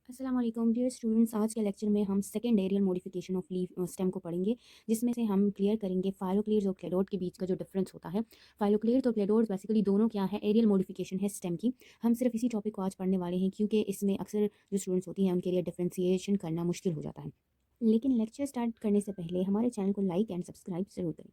अस्सलाम वालेकुम dear students. आज के लेक्चर में हम second aerial modification of leaf stem को पढ़ेंगे, जिसमें से हम क्लियर करेंगे फाइलोक्लेड्स और क्लेडोड के बीच का जो डिफरेंस होता है। फाइलोक्लेड्स और क्लेडोड्स बेसिकली दोनों क्या है, एरियल मॉडिफिकेशन है स्टेम की। हम सिर्फ इसी टॉपिक को आज पढ़ने वाले हैं क्योंकि इसमें अक्सर जो स्टूडेंट्स होती हैं उनके लिए डिफ्रेंसिएशन करना मुश्किल हो जाता है। लेकिन लेक्चर स्टार्ट करने से पहले हमारे चैनल को लाइक एंड सब्सक्राइब जरूर करें।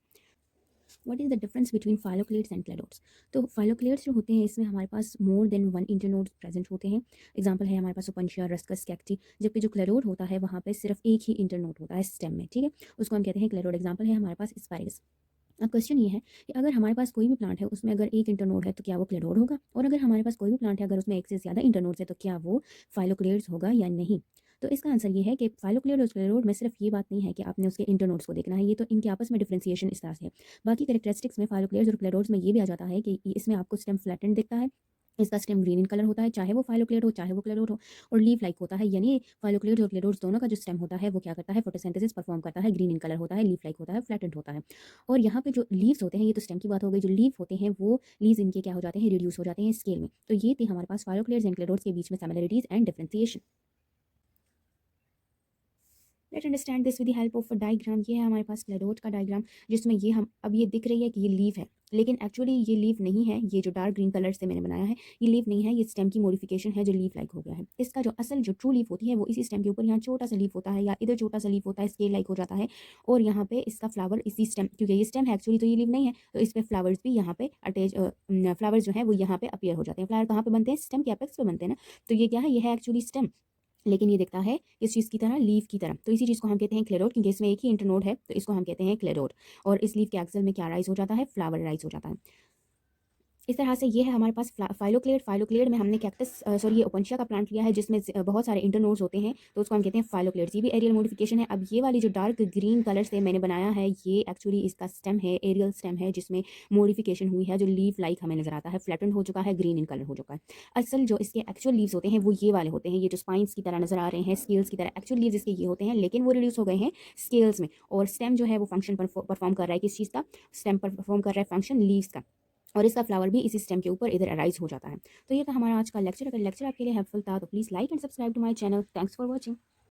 What is the difference between phylloclades and cladodes? तो फाइलोक्लेड्स जो होते हैं इसमें हमारे पास more than one internodes present होते हैं। एग्जांपल है हमारे पास ओपनशिया, रस्कस, कैक्टी। जबकि जो क्लेडोड होता है वहाँ पे सिर्फ एक ही इंटरनोड होता है स्टेम में, ठीक है। उसको हम कहते हैं क्लेडोड। एग्जांपल है हमारे पास एस्पैरेगस। अब क्वेश्चन ये है कि अगर हमारे पास कोई भी प्लांट है उसमें अगर एक इंटरनोड है तो क्या वो क्लेडोड होगा, और अगर हमारे पास कोई भी प्लांट है अगर उसमें एक से ज़्यादा इंटरनोड्स है तो क्या वो फाइलोक्लेड्स होगा या नहीं। तो इसका आंसर ये है कि फाइलोक्लेड और क्लेडोड में सिर्फ ये बात नहीं है कि आपने उसके इंटरनोड्स को देखना है, ये तो इनके आपस में डिफ्रेंसिएशन इस तरह से है। बाकी कैरेक्टरिस्टिक्स में फाइलोक्लेड्स और क्लेडोड्स में ये भी आ जाता है कि इसमें आपको स्टेम फ्लैटेंड दिखता है, इसका स्टेम ग्रीन इन कलर होता है, चाहे वो फाइलोक्लेड हो चाहे वो क्लेडोड हो, और लीफ लाइक होता है। यानी फाइलोक्लेड और क्लेडोड्स दोनों का जो स्टेम होता है वो क्या करता है, फोटोसिंथेसिस परफॉर्म करता है, ग्रीन इन कलर होता है, लीफ लाइक होता है, फ्लैटेंड होता है। और यहाँ पे जो लीव्स होते हैं, ये तो स्टेम की बात हो गई, जो लीफ होते हैं वो लीव्स इनके क्या हो जाते हैं, रिड्यूस हो जाते हैं स्केल में। तो ये थे हमारे पास फाइलोक्लेड्स एंड क्लेडोड्स के बीच में similarities and differentiation. Let understand this with the help of a diagram. ये है हमारे पास क्लेडोड का डायग्राम, जिसमें ये हम अब ये दिख रही है कि ये लीफ है, लेकिन एक्चुअली ये लीफ नहीं है। ये जो डार्क ग्रीन कलर से मैंने बनाया है ये लीफ नहीं है, ये स्टेम की मॉडिफिकेशन है जो लीफ लाइक हो गया है। इसका जो असल जो ट्रू लीफ होती है वो इसी स्टेम के ऊपर यहाँ छोटा सा लीफ होता है, या इधर छोटा सा लीफ होता है, स्केल लाइक हो जाता है। और यहाँ पे इसका फ्लावर इसी स्टेम, क्योंकि ये स्टेम है एक्चुअली तो ये लीफ नहीं है, तो इस पे फ्लावर्स भी यहाँ पे अटैच, फ्लावर्स जो है वो यहाँ पे अपीयर हो जाते हैं। फ्लावर कहाँ पे बनते हैं, स्टेम के एपेक्स पे बनते हैं ना। तो ये क्या है, ये है एक्चुअली स्टेम, लेकिन ये दिखता है किस चीज़ की तरह, लीफ की तरह। तो इसी चीज़ को हम कहते हैं क्लेडोड, क्योंकि इसमें एक ही इंटरनोड है तो इसको हम कहते हैं क्लेडोड। और इस लीफ के एक्सल में क्या राइज हो जाता है, फ्लावर राइज हो जाता है। इस तरह से ये है हमारे पास फाइलोक्लेड। फाइलोक्लेड में हमने कैक्टस सॉरी ये ओपनशिया का प्लांट लिया है जिसमें बहुत सारे इंटरनोड्स होते हैं, तो उसको हम कहते हैं फाइलोक्लेड्स। ये भी एरियल मॉडिफिकेशन है। अब ये वाली जो डार्क ग्रीन कलर से मैंने बनाया है ये एक्चुअली इसका स्टेम है, एरियल स्टेम है, जिसमें मॉडिफिकेशन हुई है, जो लीफ लाइक हमें नजर आता है, फ्लैटेंड हो चुका है, ग्रीन इन कलर हो चुका है। असल जो इसके एक्चुअल लीव्स होते हैं वो ये वाले होते हैं, ये जो स्पाइंस की तरह नजर आ रहे हैं, स्केल्स की तरह। एक्चुअल लीव्स इसके ये होते हैं, लेकिन वो रिड्यूस हो गए हैं स्केल्स में। और स्टेम जो है वो फंक्शन परफॉर्म कर रहा है किस चीज़ का, स्टेम पर परफॉर्म कर रहा है फंक्शन लीव्स का। और इसका फ्लावर भी इसी स्टेम के ऊपर इधर अराइज हो जाता है। तो ये था हमारा आज का लेक्चर। अगर लेक्चर आपके लिए हेल्पफुल था तो please like and subscribe to my channel. Thanks for watching.